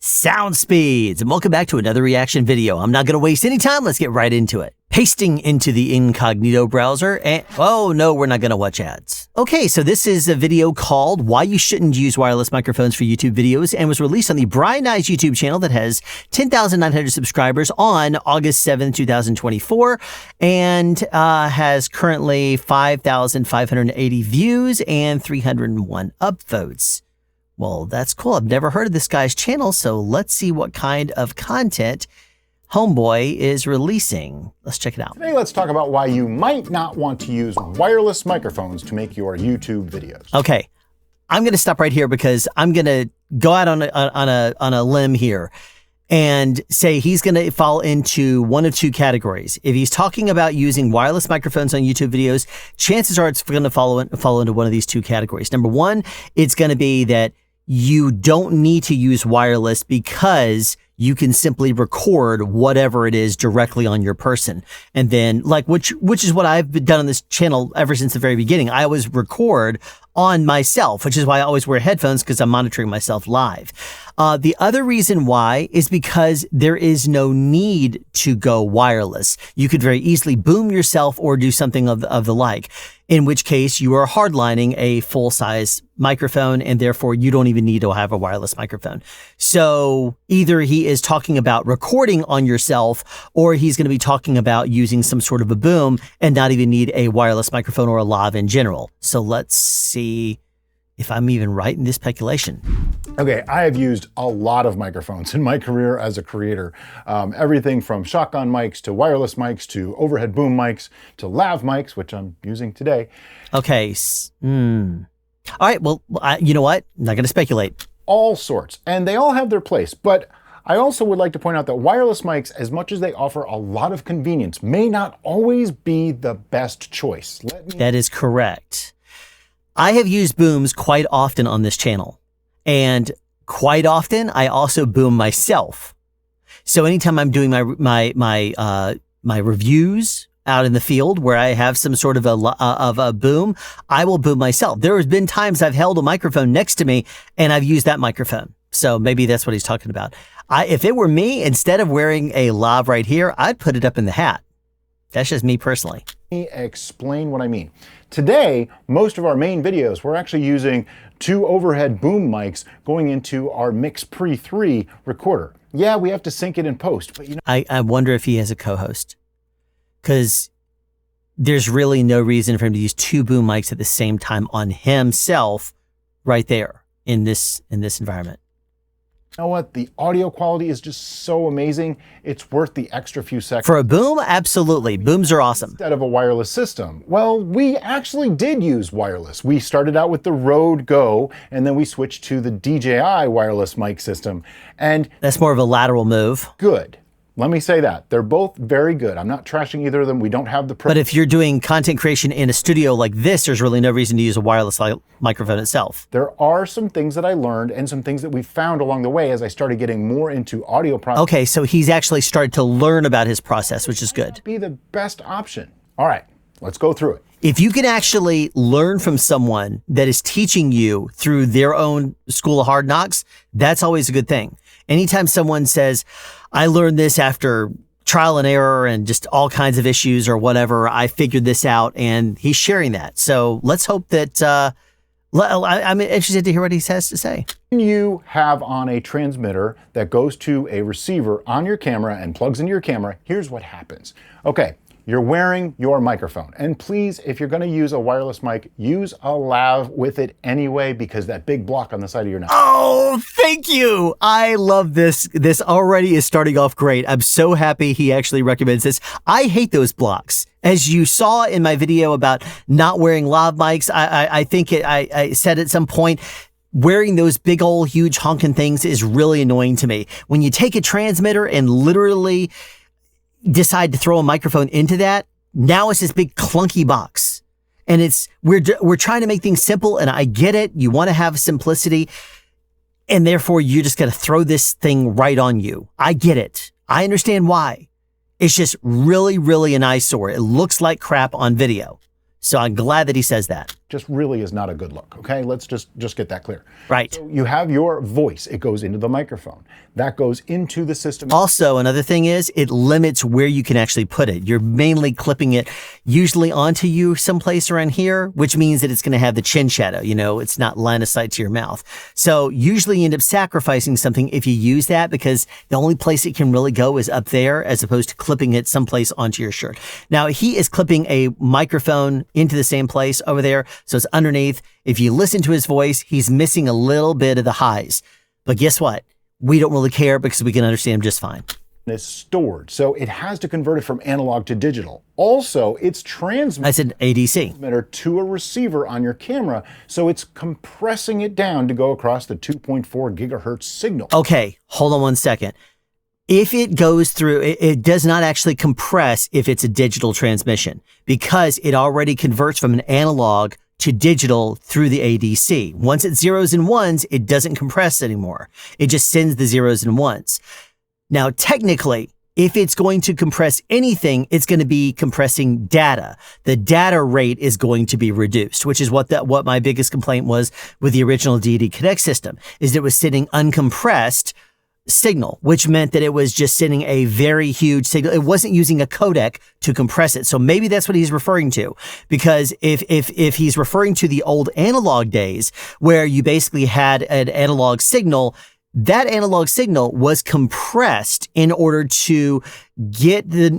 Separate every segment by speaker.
Speaker 1: Sound speeds, and welcome back to another reaction video. I'm not going to waste any time. Let's get right into it. Pasting into the incognito browser and oh no, we're not going to watch ads. Okay, so this is a video called Why You Shouldn't Use Wireless Microphones for YouTube Videos and was released on the Brianized YouTube channel that has 10,900 subscribers on August 7th, 2024 and has currently 5,580 views and 301 upvotes. Well, that's cool. I've never heard of this guy's channel, so let's see what kind of content Homeboy is releasing. Let's check it out.
Speaker 2: Today, let's talk about why you might not want to use wireless microphones to make your YouTube videos.
Speaker 1: Okay, I'm going to stop right here because I'm going to go out on a limb here and say he's going to fall into one of two categories. If he's talking about using wireless microphones on YouTube videos, chances are it's going to fall into one of these two categories. Number one, it's going to be that you don't need to use wireless because you can simply record whatever it is directly on your person. And then which is what I've done on this channel ever since the very beginning. I always record on myself, which is why I always wear headphones because I'm monitoring myself live. The other reason why is because there is no need to go wireless. You could very easily boom yourself or do something of the like, in which case you are hardlining a full-size microphone and therefore you don't even need to have a wireless microphone. So either he is talking about recording on yourself or he's going to be talking about using some sort of a boom and not even need a wireless microphone or a lav in general. So let's see if I'm even right in this speculation.
Speaker 2: Okay, I have used a lot of microphones in my career as a creator. Everything from shotgun mics to wireless mics to overhead boom mics to lav mics, which I'm using today.
Speaker 1: Okay. All right. Well, you know what? I'm not going to speculate.
Speaker 2: All sorts. And they all have their place. But I also would like to point out that wireless mics, as much as they offer a lot of convenience, may not always be the best choice.
Speaker 1: That is correct. I have used booms quite often on this channel, and quite often I also boom myself. So anytime I'm doing my reviews out in the field where I have some sort of a boom, I will boom myself. There has been times I've held a microphone next to me and I've used that microphone. So maybe that's what he's talking about. If it were me, instead of wearing a lav right here, I'd put it up in the hat. That's just me personally.
Speaker 2: Let me explain what I mean. Today, most of our main videos, we're actually using two overhead boom mics going into our Mix Pre 3 recorder. Yeah, we have to sync it in post, but you know.
Speaker 1: I wonder if he has a co-host, because there's really no reason for him to use two boom mics at the same time on himself right there in this environment.
Speaker 2: You know what? The audio quality is just so amazing. It's worth the extra few seconds.
Speaker 1: For a boom, absolutely. Booms are awesome.
Speaker 2: Instead of a wireless system. Well, we actually did use wireless. We started out with the Rode Go, and then we switched to the DJI wireless mic system. And
Speaker 1: that's more of a lateral move.
Speaker 2: Good. Let me say that. They're both very good. I'm not trashing either of them. We don't have the...
Speaker 1: But if you're doing content creation in a studio like this, there's really no reason to use a wireless microphone itself.
Speaker 2: There are some things that I learned and some things that we found along the way as I started getting more into audio processing.
Speaker 1: Okay, so he's actually started to learn about his process, which is good.
Speaker 2: Be the best option. All right, let's go through it.
Speaker 1: If you can actually learn from someone that is teaching you through their own school of hard knocks, that's always a good thing. Anytime someone says, I learned this after trial and error and just all kinds of issues or whatever, I figured this out, and he's sharing that. So let's hope that, I'm interested to hear what he has to say.
Speaker 2: When you have on a transmitter that goes to a receiver on your camera and plugs into your camera, here's what happens. Okay. You're wearing your microphone. And please, if you're going to use a wireless mic, use a lav with it anyway, because that big block on the side of your neck.
Speaker 1: Oh, thank you. I love this. This already is starting off great. I'm so happy he actually recommends this. I hate those blocks. As you saw in my video about not wearing lav mics, I think I said at some point, wearing those big old huge honking things is really annoying to me. When you take a transmitter and literally decide to throw a microphone into that, now it's this big clunky box. And we're trying to make things simple, and I get it. You want to have simplicity, and therefore you're just going to throw this thing right on you. I get it. I understand why. It's just really, really an eyesore. It looks like crap on video. So I'm glad that he says that.
Speaker 2: just really is not a good look, okay? Let's just get that clear.
Speaker 1: Right.
Speaker 2: So you have your voice. It goes into the microphone. That goes into the system.
Speaker 1: Also, another thing is it limits where you can actually put it. You're mainly clipping it usually onto you someplace around here, which means that it's going to have the chin shadow. You know, it's not line of sight to your mouth. So usually you end up sacrificing something if you use that, because the only place it can really go is up there as opposed to clipping it someplace onto your shirt. Now, he is clipping a microphone into the same place over there. So it's underneath. If you listen to his voice, he's missing a little bit of the highs. But guess what? We don't really care because we can understand him just fine.
Speaker 2: Is stored. So it has to convert it from analog to digital. Also, it's transmitting.
Speaker 1: I said ADC.
Speaker 2: To a receiver on your camera. So it's compressing it down to go across the 2.4 gigahertz signal.
Speaker 1: Okay, hold on one second. If it goes through, it does not actually compress if it's a digital transmission, because it already converts from an analog to digital through the ADC. Once it's zeros and ones, it doesn't compress anymore. It just sends the zeros and ones. Now, technically, if it's going to compress anything, it's going to be compressing data. The data rate is going to be reduced, which is what my biggest complaint was with the original DD Connect system, is that it was sending uncompressed signal, which meant that it was just sending a very huge signal. It wasn't using a codec to compress it. So maybe that's what he's referring to, because if he's referring to the old analog days where you basically had an analog signal, that analog signal was compressed in order to get the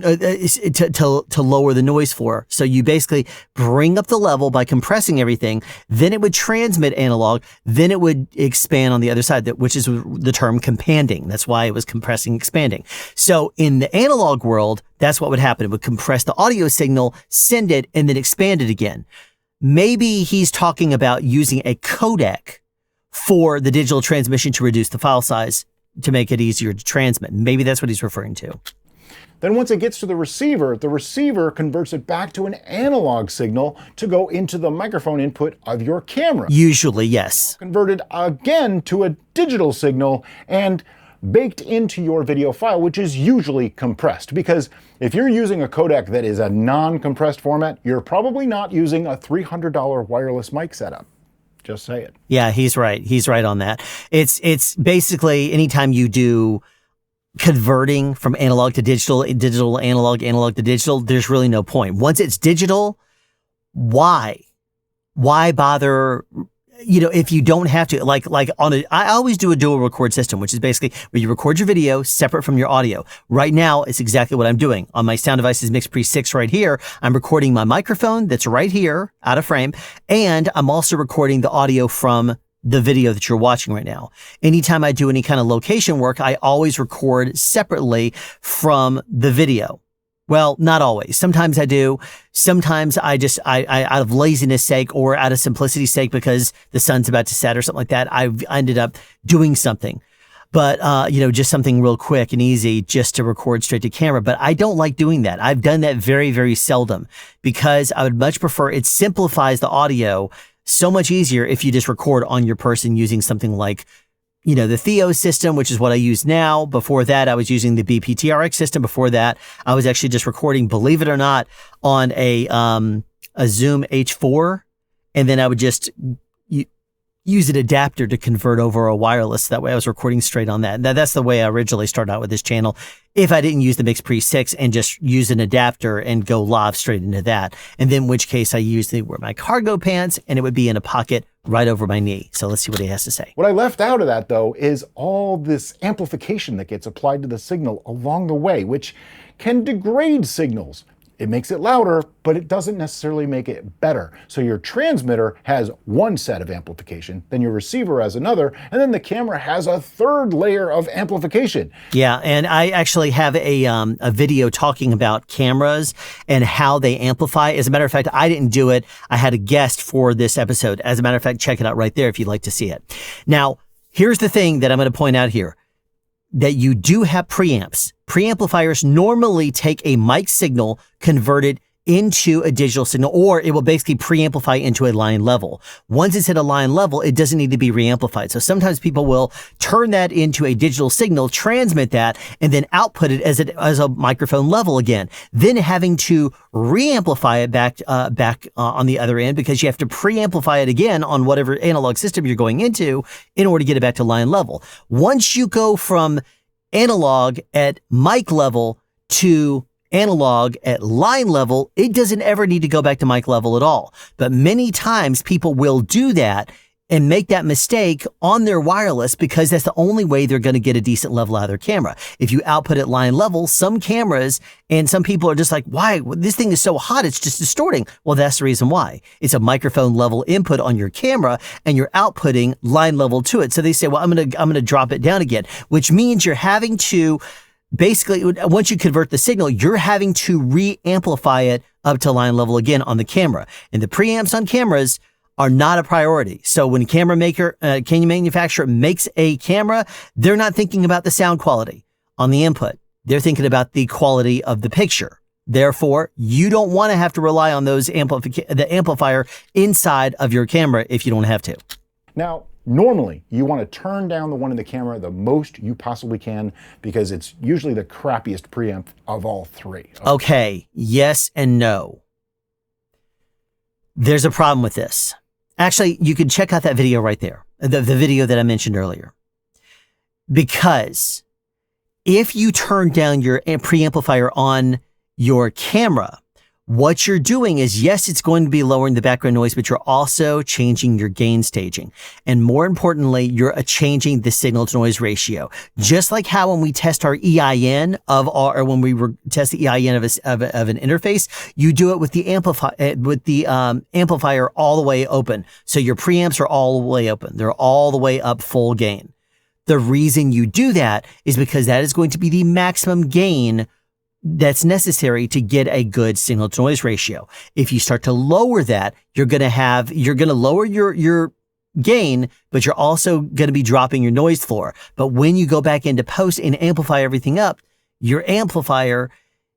Speaker 1: to lower the noise floor. So you basically bring up the level by compressing everything, then it would transmit analog, then it would expand on the other side, which is the term companding. That's why it was compressing, expanding. So in the analog world, that's what would happen. It would compress the audio signal, send it, and then expand it again. Maybe he's talking about using a codec for the digital transmission to reduce the file size to make it easier to transmit. Maybe that's what he's referring to.
Speaker 2: Then once it gets to the receiver converts it back to an analog signal to go into the microphone input of your camera.
Speaker 1: Usually, yes.
Speaker 2: Converted again to a digital signal and baked into your video file, which is usually compressed. Because if you're using a codec that is a non-compressed format, you're probably not using a $300 wireless mic setup. Just say it.
Speaker 1: Yeah, he's right. He's right on that. It's basically anytime you do converting from analog to digital, analog to digital, there's really no point. Once it's digital, why bother? You know, if you don't have to, I always do a dual record system, which is basically where you record your video separate from your audio. Right now, it's exactly what I'm doing. On my Sound Devices Mix Pre 6 right here, I'm recording my microphone that's right here, out of frame, and I'm also recording the audio from the video that you're watching right now. Anytime I do any kind of location work, I always record separately from the video. Well, not always. Sometimes I do. Sometimes I out of laziness sake or out of simplicity's sake, because the sun's about to set or something like that, I've ended up doing something. But, just something real quick and easy just to record straight to camera. But I don't like doing that. I've done that very, very seldom, because I would much prefer, it simplifies the audio so much easier if you just record on your person using something like, the Theo system, which is what I use now. Before that, I was using the BPTRX system. Before that, I was actually just recording, believe it or not, on a Zoom H4. And then I would just use an adapter to convert over a wireless. That way I was recording straight on that. That's the way I originally started out with this channel. If I didn't use the Mix Pre 6 and just use an adapter and go live straight into that. And then in which case I usually wear my cargo pants and it would be in a pocket right over my knee. So let's see what he has to say.
Speaker 2: What I left out of that, though, is all this amplification that gets applied to the signal along the way, which can degrade signals. It makes it louder, but it doesn't necessarily make it better. So your transmitter has one set of amplification, then your receiver has another, and then the camera has a third layer of amplification.
Speaker 1: Yeah, and I actually have a video talking about cameras and how they amplify. As a matter of fact, I didn't do it. I had a guest for this episode. As a matter of fact, check it out right there if you'd like to see it. Now, here's the thing that I'm going to point out here, that you do have preamps. Preamplifiers normally take a mic signal, convert it into a digital signal, or it will basically preamplify into a line level. Once it's at a line level, it doesn't need to be reamplified. So sometimes people will turn that into a digital signal, transmit that, and then output it as a microphone level again. Then having to reamplify it back on the other end, because you have to preamplify it again on whatever analog system you're going into in order to get it back to line level. Once you go from analog at mic level to analog at line level, it doesn't ever need to go back to mic level at all. But many times people will do that and make that mistake on their wireless, because that's the only way they're going to get a decent level out of their camera. If you output at line level, some cameras and some people are just like, why? This thing is so hot, it's just distorting. Well, that's the reason why. It's a microphone level input on your camera and you're outputting line level to it. So they say, well, I'm going to drop it down again, which means you're having to basically, once you convert the signal, you're having to re-amplify it up to line level again on the camera. And the preamps on cameras are not a priority. So when a camera manufacturer makes a camera, they're not thinking about the sound quality on the input. They're thinking about the quality of the picture. Therefore, you don't want to have to rely on the amplifier inside of your camera if you don't have to.
Speaker 2: Now, normally, you want to turn down the one in the camera the most you possibly can, because it's usually the crappiest preamp of all three.
Speaker 1: Okay, yes and no. There's a problem with this. Actually, you can check out that video right there, the video that I mentioned earlier. Because if you turn down your preamplifier on your camera, what you're doing is, yes, it's going to be lowering the background noise, but you're also changing your gain staging. And more importantly, you're changing the signal to noise ratio. Just like how when we test our EIN or when we test the EIN of an interface, you do it with the amplifier all the way open. So your preamps are all the way open. They're all the way up full gain. The reason you do that is because that is going to be the maximum gain that's necessary to get a good signal to noise ratio. If you start to lower that, you're going to lower your gain, but you're also going to be dropping your noise floor. But when you go back into post and amplify everything up, your amplifier,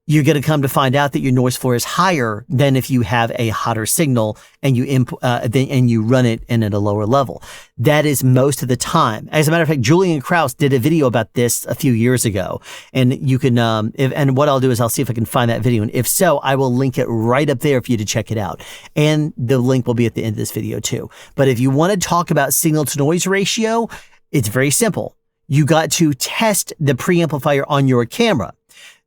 Speaker 1: you're going to come to find out that your noise floor is higher than if you have a hotter signal and you run it in at a lower level. That is most of the time. As a matter of fact, Julian Krause did a video about this a few years ago, and you can, and what I'll do is I'll see if I can find that video. And if so, I will link it right up there for you to check it out. And the link will be at the end of this video too. But if you want to talk about signal to noise ratio, it's very simple. You got to test the preamplifier on your camera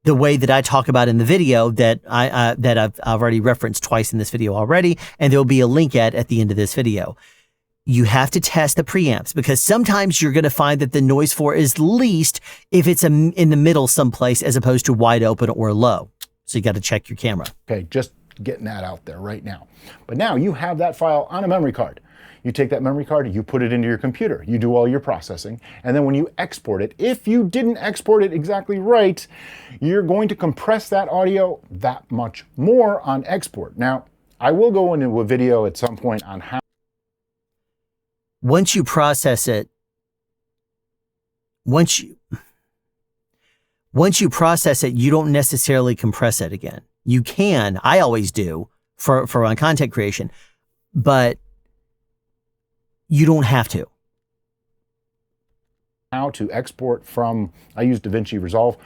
Speaker 1: the way that I talk about in the video that I've already referenced twice in this video already, and there'll be a link at the end of this video. You have to test the preamps, because sometimes you're going to find that the noise floor is least if it's in the middle someplace as opposed to wide open or low. So you got to check your camera.
Speaker 2: Okay, just getting that out there right now. But now you have that file on a memory card. You take that memory card, you put it into your computer, you do all your processing, and then when you export it, if you didn't export it exactly right, you're going to compress that audio that much more on export. Now, I will go into a video at some point on how.
Speaker 1: Once you process it, once you process it, you don't necessarily compress it again. You can, I always do for on content creation, but you don't have to.
Speaker 2: How to export from, I use DaVinci Resolve.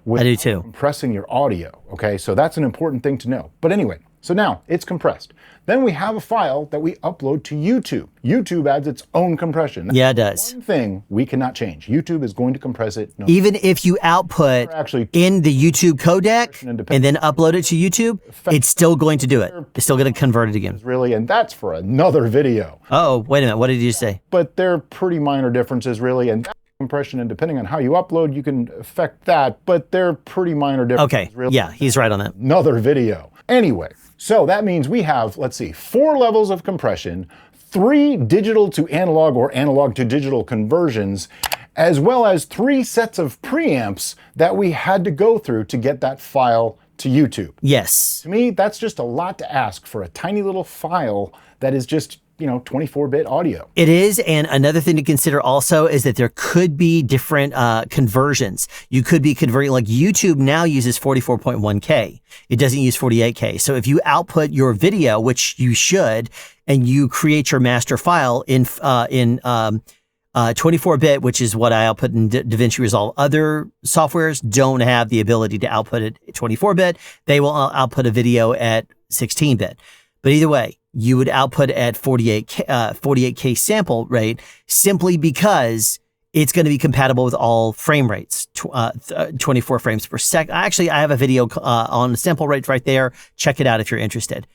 Speaker 1: I do too.
Speaker 2: Compressing your audio, okay? So that's an important thing to know. But anyway, so now it's compressed. Then we have a file that we upload to YouTube. YouTube adds its own compression. That's
Speaker 1: yeah, it does.
Speaker 2: One thing we cannot change. YouTube is going to compress it. No,
Speaker 1: even if you output in the YouTube codec and then upload it to YouTube, it's still going to do it. It's still going to convert it again.
Speaker 2: Really, and that's for another video.
Speaker 1: Oh, wait a minute. What did you say?
Speaker 2: But they're pretty minor differences, really, and compression, and depending on how you upload, you can affect that, but they're pretty minor differences.
Speaker 1: Okay, really. Yeah, he's right on that.
Speaker 2: Another video. Anyway, so that means we have, let's see, 4 levels of compression, 3 digital to analog or analog to digital conversions, as well as 3 sets of preamps that we had to go through to get that file to YouTube.
Speaker 1: Yes.
Speaker 2: To me, that's just a lot to ask for a tiny little file that is just 24-bit audio.
Speaker 1: It is. And another thing to consider also is that there could be different conversions. You could be converting, like YouTube now uses 44.1K. It doesn't use 48K. So if you output your video, which you should, and you create your master file in 24-bit, which is what I output in DaVinci Resolve. Other softwares don't have the ability to output it 24-bit. They will output a video at 16-bit. But either way, you would output at 48K sample rate simply because it's going to be compatible with all frame rates, 24 frames per second. Actually, I have a video on sample rates right there. Check it out if you're interested.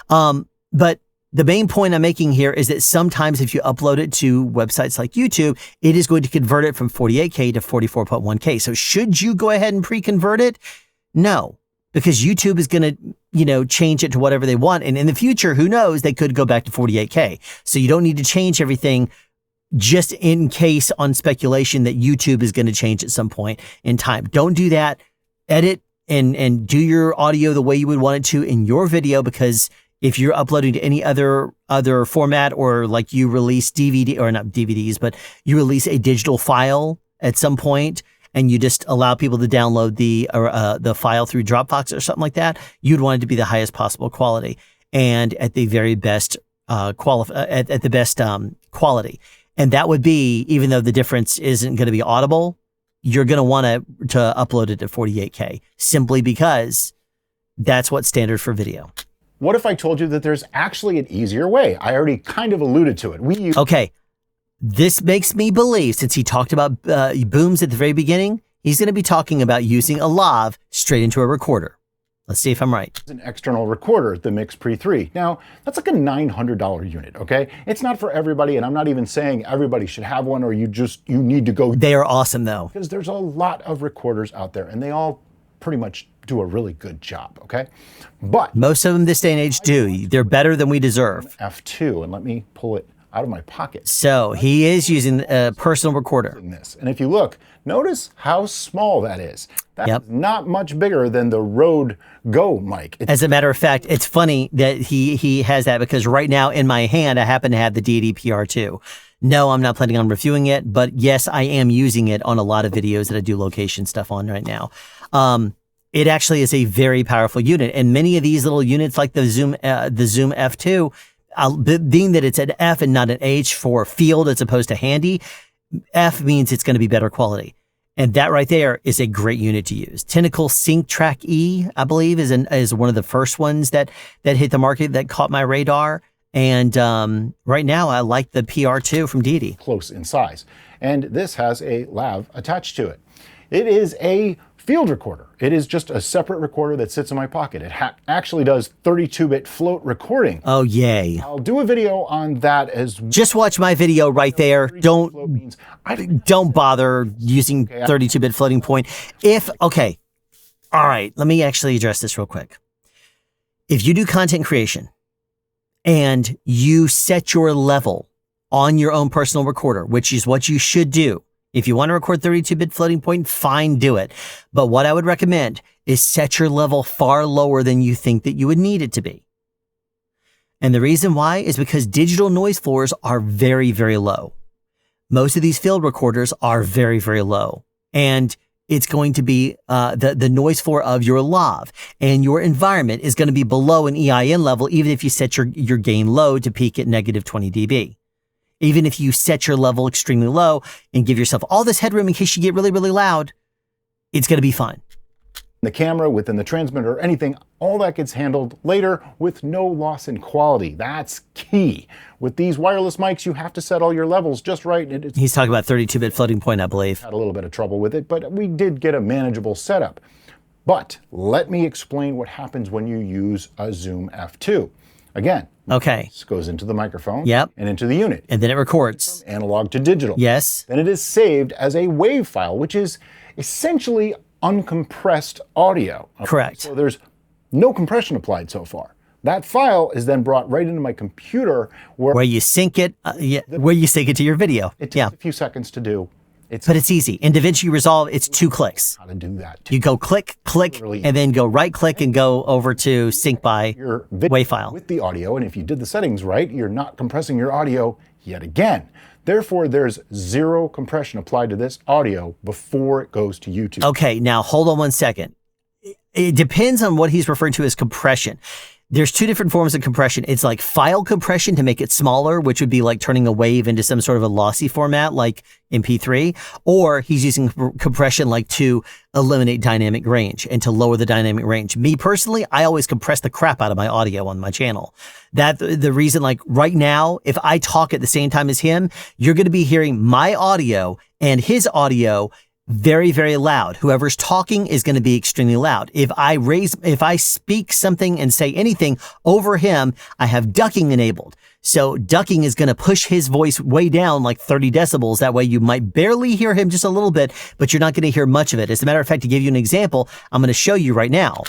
Speaker 1: But the main point I'm making here is that sometimes if you upload it to websites like YouTube, it is going to convert it from 48K to 44.1K. So should you go ahead and pre-convert it? No, because YouTube is going to, change it to whatever they want. And in the future, who knows, they could go back to 48K. So you don't need to change everything just in case on speculation that YouTube is going to change at some point in time. Don't do that. Edit and do your audio the way you would want it to in your video, because if you're uploading to any other format, or like you release DVD, or not DVDs, but you release a digital file at some point and you just allow people to download the file through Dropbox or something like that, you'd want it to be the highest possible quality and at the very best quality. And that would be, even though the difference isn't going to be audible, you're going to want to upload it to 48K simply because that's what's standard for video.
Speaker 2: What if I told you that there's actually an easier way? I already kind of alluded to it.
Speaker 1: Okay. This makes me believe, since he talked about booms at the very beginning, he's going to be talking about using a lav straight into a recorder. Let's see if I'm right.
Speaker 2: It's an external recorder, the Mix Pre 3. Now, that's like a $900 unit, okay? It's not for everybody, and I'm not even saying everybody should have one, or you need to go.
Speaker 1: They are awesome, though.
Speaker 2: Because there's a lot of recorders out there, and they all pretty much do a really good job, okay? But
Speaker 1: most of them this day and age do. They're better than we deserve.
Speaker 2: F2, and let me pull it out of my pocket.
Speaker 1: So he is using a personal recorder.
Speaker 2: And if you look, notice how small that is. That's not much bigger than the Rode Go mic.
Speaker 1: As a matter of fact, it's funny that he has that, because right now in my hand, I happen to have the Deity PR2. No, I'm not planning on reviewing it, but yes, I am using it on a lot of videos that I do location stuff on right now. It actually is a very powerful unit, and many of these little units, like the Zoom F2, being that it's an F and not an H for field as opposed to handy, F means it's going to be better quality, and that right there is a great unit to use. Tentacle Sync Track E, I believe, is one of the first ones that hit the market that caught my radar, and right now I like the PR2 from Deity.
Speaker 2: Close in size, and this has a lav attached to it. It is a field recorder. It is just a separate recorder that sits in my pocket. It actually does 32-bit float recording.
Speaker 1: Oh, yay.
Speaker 2: I'll do a video on that as well.
Speaker 1: Just watch my video right there. Don't bother using 32-bit floating point. Okay. All right. Let me actually address this real quick. If you do content creation and you set your level on your own personal recorder, which is what you should do, if you want to record 32-bit floating point, fine, do it. But what I would recommend is set your level far lower than you think that you would need it to be. And the reason why is because digital noise floors are very, very low. Most of these field recorders are very, very low. And it's going to be the noise floor of your lav, and your environment is going to be below an EIN level, even if you set your gain low to peak at negative 20 dB. Even if you set your level extremely low and give yourself all this headroom in case you get really, really loud, it's going to be fine.
Speaker 2: The camera, within the transmitter, anything, all that gets handled later with no loss in quality. That's key. With these wireless mics, you have to set all your levels just right.
Speaker 1: He's talking about 32-bit floating point, I believe.
Speaker 2: Had a little bit of trouble with it, but we did get a manageable setup. But let me explain what happens when you use a Zoom F2. Again, this goes into the microphone and into the unit.
Speaker 1: And then it records.
Speaker 2: From analog to digital.
Speaker 1: Yes.
Speaker 2: Then it is saved as a WAV file, which is essentially uncompressed audio. Okay?
Speaker 1: Correct.
Speaker 2: So there's no compression applied so far. That file is then brought right into my computer where
Speaker 1: you sync it, where you sync it to your video.
Speaker 2: It takes a few seconds to do.
Speaker 1: But it's easy. In DaVinci Resolve, it's 2 clicks.
Speaker 2: How to do that.
Speaker 1: You go click, and then go right click and go over to sync by
Speaker 2: Your
Speaker 1: WAV file.
Speaker 2: with the audio, and if you did the settings right, you're not compressing your audio yet again. Therefore, there's 0 compression applied to this audio before it goes to YouTube.
Speaker 1: Okay, now hold on one second. It depends on what he's referring to as compression. There's 2 different forms of compression. It's like file compression to make it smaller, which would be like turning a wave into some sort of a lossy format like MP3, or he's using compression like to eliminate dynamic range and to lower the dynamic range. Me personally, I always compress the crap out of my audio on my channel. That the reason, like right now, if I talk at the same time as him, you're going to be hearing my audio and his audio very, very loud. Whoever's talking is going to be extremely loud. If I speak something and say anything over him, I have ducking enabled. So ducking is going to push his voice way down like 30 decibels. That way you might barely hear him just a little bit, but you're not going to hear much of it. As a matter of fact, to give you an example, I'm going to show you right now.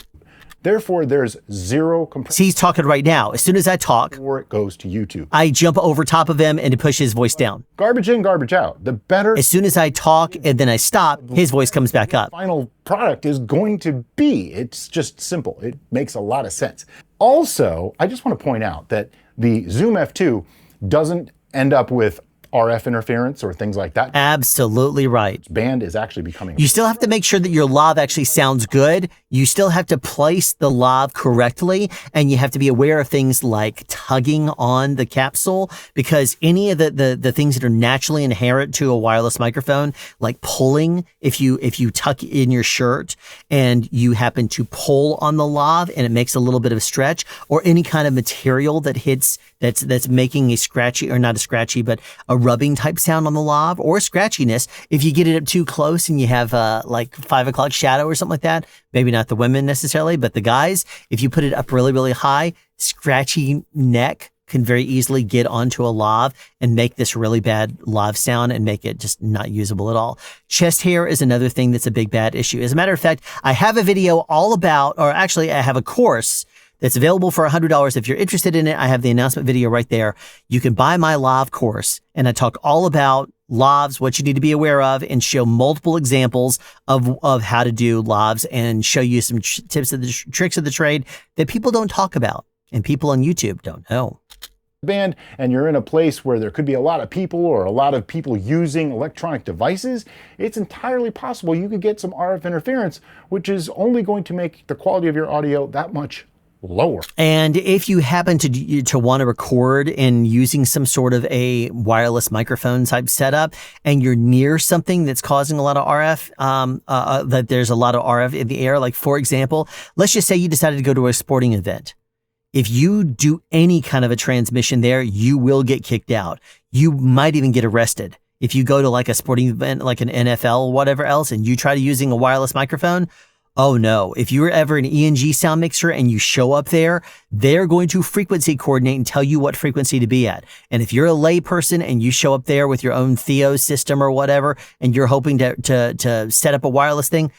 Speaker 2: Therefore, there's 0 compression.
Speaker 1: See, he's talking right now. As soon as I talk,
Speaker 2: before it goes to YouTube.
Speaker 1: I jump over top of him and to push his voice down.
Speaker 2: Garbage in, garbage out. The better.
Speaker 1: As soon as I talk and then I stop, his voice comes back up.
Speaker 2: Final product is going to be. It's just simple. It makes a lot of sense. Also, I just want to point out that the Zoom F2 doesn't end up with RF interference or things like that.
Speaker 1: Absolutely right.
Speaker 2: Band is actually becoming.
Speaker 1: You still have to make sure that your lav actually sounds good. You still have to place the lav correctly, and you have to be aware of things like tugging on the capsule, because any of the things that are naturally inherent to a wireless microphone, like pulling, if you tuck in your shirt and you happen to pull on the lav and it makes a little bit of a stretch, or any kind of material that hits that's making a scratchy, or not a scratchy, but a rubbing type sound on the lav, or scratchiness. If you get it up too close and you have like 5 o'clock shadow or something like that, maybe not the women necessarily, but the guys, if you put it up really, really high, scratchy neck can very easily get onto a lav and make this really bad lav sound and make it just not usable at all. Chest hair is another thing that's a big bad issue. As a matter of fact, I have a video all about, or actually I have a course that's available for $100. If you're interested in it, I have the announcement video right there. You can buy my lav course, and I talk all about lavs, what you need to be aware of, and show multiple examples of how to do lavs, and show you some tips of the tricks of the trade that people don't talk about and people on YouTube don't know.
Speaker 2: Band, and you're in a place where there could be a lot of people or a lot of people using electronic devices, it's entirely possible you could get some RF interference, which is only going to make the quality of your audio that much lower. And
Speaker 1: if you happen to want to record in using some sort of a wireless microphone type setup, and you're near something that's causing a lot of RF, that there's a lot of RF in the air, like for example, let's just say you decided to go to a sporting event. If you do any kind of a transmission there, you will get kicked out. You might even get arrested. If you go to like a sporting event, like an NFL or whatever else, and you try to using a wireless microphone, oh no, if you're ever an ENG sound mixer and you show up there, they're going to frequency coordinate and tell you what frequency to be at. And if you're a lay person and you show up there with your own Theo system or whatever, and you're hoping to set up a wireless thing,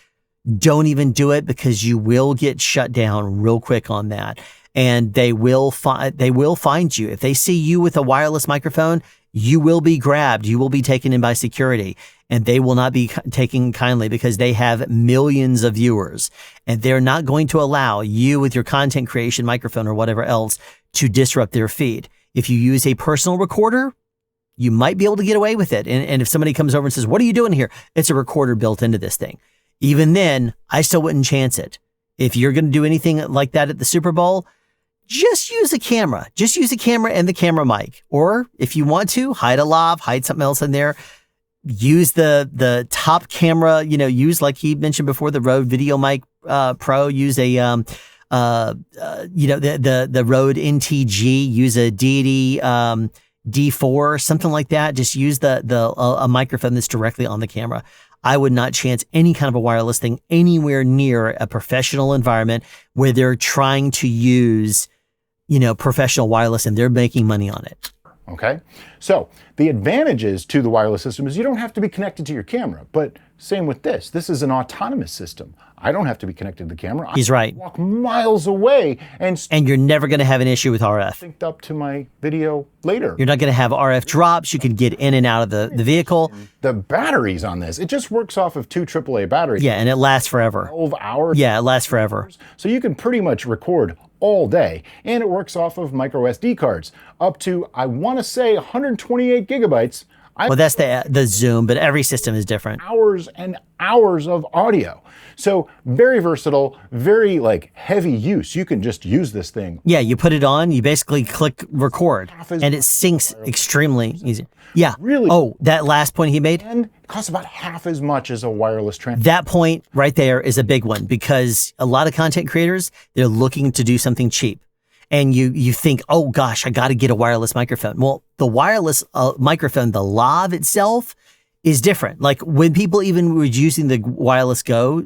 Speaker 1: don't even do it, because you will get shut down real quick on that. And they will find you. If they see you with a wireless microphone, you will be grabbed. You will be taken in by security, and they will not be taken kindly, because they have millions of viewers, and they're not going to allow you with your content creation microphone or whatever else to disrupt their feed. If you use a personal recorder, you might be able to get away with it. And if somebody comes over and says, "What are you doing here?" It's a recorder built into this thing. Even then, I still wouldn't chance it. If you're going to do anything like that at the Super Bowl, just use a camera. Just use a camera and the camera mic. Or if you want to, hide a lav, hide something else in there. Use the top camera, use, like he mentioned before, the Rode Video Mic Pro. Use a the Rode NTG. Use a Deity D4, something like that. Just use a microphone that's directly on the camera. I would not chance any kind of a wireless thing anywhere near a professional environment where they're trying to use, professional wireless and they're making money on it.
Speaker 2: Okay, so the advantages to the wireless system is you don't have to be connected to your camera, but same with this. This is an autonomous system. I don't have to be connected to the camera.
Speaker 1: He's right.
Speaker 2: I walk miles away and
Speaker 1: you're never going to have an issue with RF.
Speaker 2: synced up to my video later.
Speaker 1: You're not going to have RF drops. You can get in and out of the vehicle.
Speaker 2: The batteries on this, it just works off of 2 AAA batteries.
Speaker 1: Yeah, and it lasts forever.
Speaker 2: 12 hours.
Speaker 1: Yeah, it lasts forever.
Speaker 2: So you can pretty much record all day, and it works off of micro SD cards up to, I want to say, 128 gigabytes.
Speaker 1: Well, that's the Zoom, but every system is different.
Speaker 2: Hours and hours of audio. So very versatile, very like heavy use. You can just use this thing.
Speaker 1: Yeah, you put it on, you basically click record, and it syncs extremely easy. Yeah.
Speaker 2: Really?
Speaker 1: Oh, that last point he made?
Speaker 2: And it costs about half as much as a wireless transmitter.
Speaker 1: That point right there is a big one, because a lot of content creators, they're looking to do something cheap. And you think, oh gosh, I got to get a wireless microphone. Well, the wireless microphone, the lav itself is different. Like when people even were using the wireless Go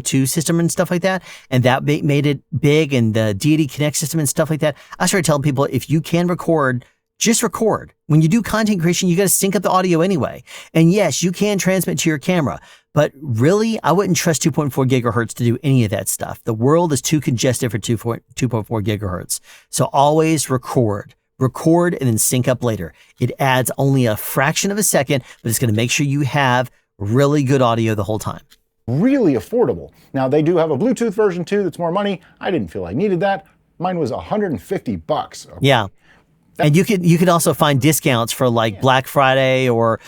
Speaker 1: to system and stuff like that, and that made it big, and the Deity Connect system and stuff like that, I started telling people, if you can record, just record. When you do content creation, you got to sync up the audio anyway. And yes, you can transmit to your camera, but really, I wouldn't trust 2.4 gigahertz to do any of that stuff. The world is too congested for 2.4 gigahertz. So always record and then sync up later. It adds only a fraction of a second, but it's going to make sure you have really good audio the whole time.
Speaker 2: Really affordable. Now they do have a Bluetooth version too that's more money. I didn't feel I needed that. Mine was $150. Okay.
Speaker 1: Yeah. And you could also find discounts for like Black Friday or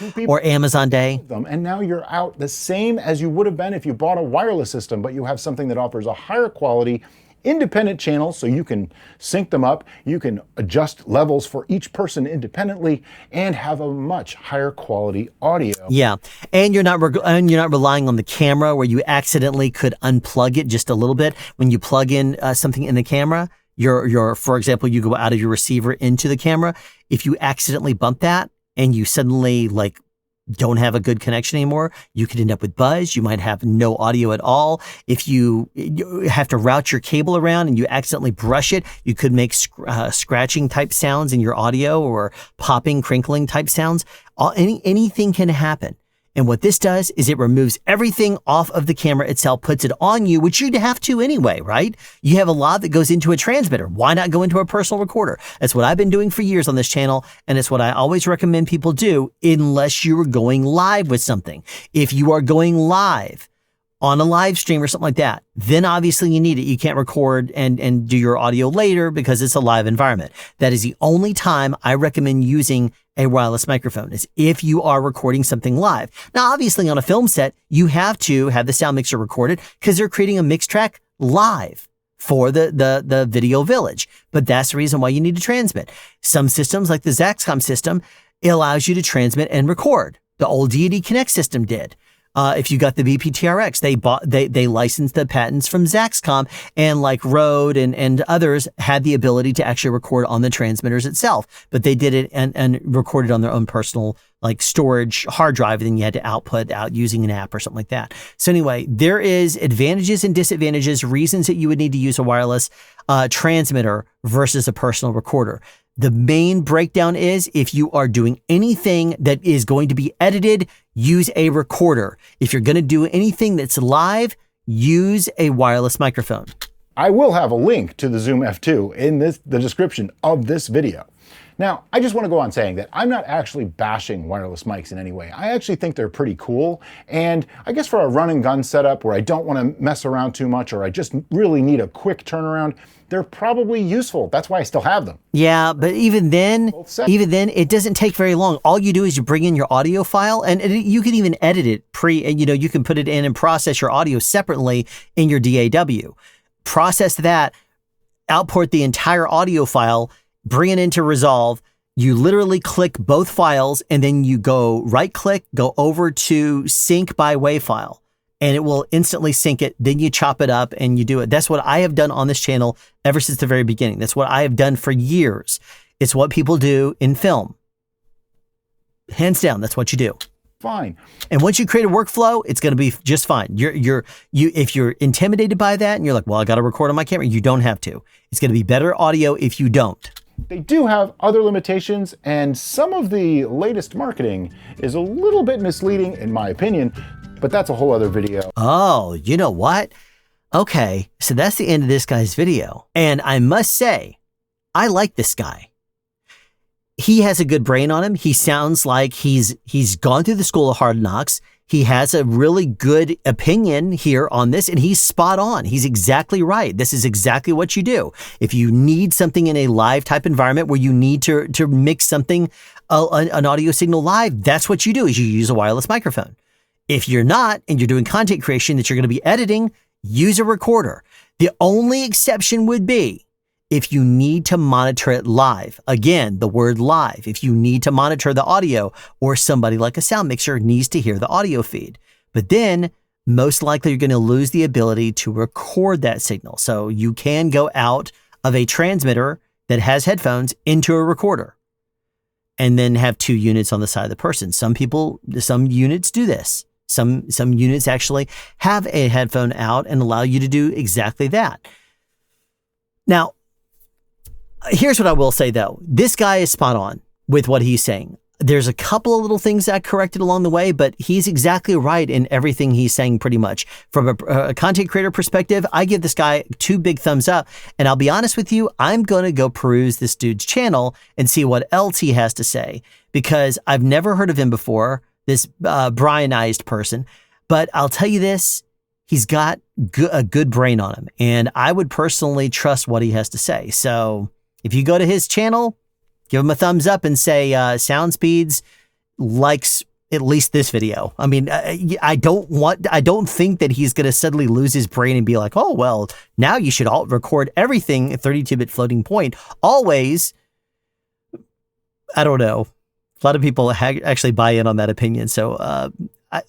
Speaker 1: Amazon Day.
Speaker 2: And now you're out the same as you would have been if you bought a wireless system, but you have something that offers a higher quality independent channel, so you can sync them up, you can adjust levels for each person independently, and have a much higher quality audio.
Speaker 1: Yeah, and you're not relying on the camera where you accidentally could unplug it just a little bit when you plug in something in the camera. For example, you go out of your receiver into the camera. If you accidentally bump that and you suddenly like don't have a good connection anymore, you could end up with buzz. You might have no audio at all. If you have to route your cable around and you accidentally brush it, you could make scratching type sounds in your audio, or popping, crinkling type sounds. Anything can happen. And what this does is it removes everything off of the camera itself, puts it on you, which you'd have to anyway, right? You have a lot that goes into a transmitter. Why not go into a personal recorder? That's what I've been doing for years on this channel, and it's what I always recommend people do unless you are going live with something. If you are going live on a live stream or something like that, then obviously you need it. You can't record and do your audio later because it's a live environment. That is the only time I recommend using a wireless microphone, is if you are recording something live. Now, obviously on a film set, you have to have the sound mixer recorded because they're creating a mix track live for the video village. But that's the reason why you need to transmit. Some systems like the Zaxcom system, it allows you to transmit and record. The old Deity Connect system did. If you got the VPTRX, they licensed the patents from Zaxcom, and like Rode and others had the ability to actually record on the transmitters itself, but they did it and recorded on their own personal like storage hard drive, and then you had to output out using an app or something like that. So anyway, there is advantages and disadvantages, reasons that you would need to use a wireless transmitter versus a personal recorder. The main breakdown is, if you are doing anything that is going to be edited, use a recorder. If you're going to do anything that's live, use a wireless microphone.
Speaker 2: I will have a link to the Zoom F2 in the description of this video. Now, I just want to go on saying that I'm not actually bashing wireless mics in any way. I actually think they're pretty cool. And I guess for a run and gun setup where I don't want to mess around too much, or I just really need a quick turnaround, they're probably useful. That's why I still have them.
Speaker 1: Yeah, but even then, it doesn't take very long. All you do is you bring in your audio file, and you can even edit it you can put it in and process your audio separately in your DAW. Process that, output the entire audio file, bring it into Resolve. You literally click both files, and then you go right click, go over to sync by WAV file, and it will instantly sync it. Then you chop it up and you do it. That's what I have done on this channel ever since the very beginning. That's what I have done for years. It's what people do in film. Hands down, that's what you do.
Speaker 2: Fine.
Speaker 1: And once you create a workflow, it's going to be just fine. If you're intimidated by that and you're like, well, I got to record on my camera, you don't have to. It's going to be better audio if you don't.
Speaker 2: They do have other limitations, and some of the latest marketing is a little bit misleading in my opinion, but that's a whole other video.
Speaker 1: Oh, you know what? Okay, so that's the end of this guy's video. And I must say, I like this guy. He has a good brain on him. He sounds like he's gone through the school of hard knocks. He has a really good opinion here on this, and he's spot on. He's exactly right. This is exactly what you do. If you need something in a live type environment where you need to mix something, an audio signal live, that's what you do, is you use a wireless microphone. If you're not, and you're doing content creation that you're going to be editing, use a recorder. The only exception would be if you need to monitor it live. Again, the word live. If you need to monitor the audio, or somebody like a sound mixer needs to hear the audio feed. But then most likely you're going to lose the ability to record that signal. So you can go out of a transmitter that has headphones into a recorder and then have two units on the side of the person. Some units do this. Some units actually have a headphone out and allow you to do exactly that. Now, here's what I will say though. This guy is spot on with what he's saying. There's a couple of little things I corrected along the way, but he's exactly right in everything he's saying pretty much. From a content creator perspective, I give this guy 2 big thumbs up. And I'll be honest with you, I'm going to go peruse this dude's channel and see what else he has to say, because I've never heard of him before, this Brianized person. But I'll tell you this, he's got a good brain on him, and I would personally trust what he has to say. So if you go to his channel, give him a thumbs up and say Sound Speeds likes at least this video. I mean, I don't think that he's going to suddenly lose his brain and be like, oh, well, now you should all record everything at 32-bit floating point. Always. I don't know. A lot of people actually buy in on that opinion. So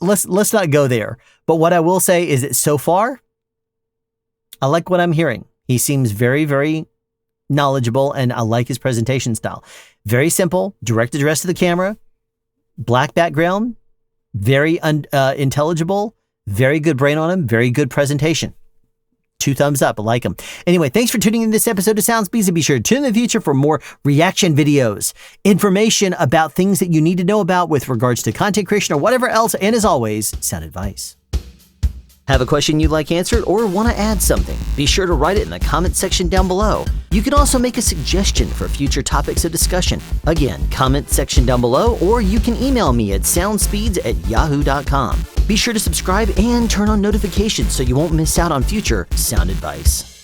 Speaker 1: let's not go there. But what I will say is that so far, I like what I'm hearing. He seems very, very knowledgeable, and I like his presentation style. Very simple, direct address to the camera, black background, very intelligible, very good brain on him, very good presentation. 2 thumbs up. I like him. Anyway, thanks for tuning in this episode of SoundSpeeds, and be sure to tune in the future for more reaction videos, information about things that you need to know about with regards to content creation or whatever else, and as always, sound advice. Have a question you'd like answered or want to add something? Be sure to write it in the comment section down below. You can also make a suggestion for future topics of discussion. Again, comment section down below, or you can email me at soundspeeds@yahoo.com. Be sure to subscribe and turn on notifications so you won't miss out on future sound advice.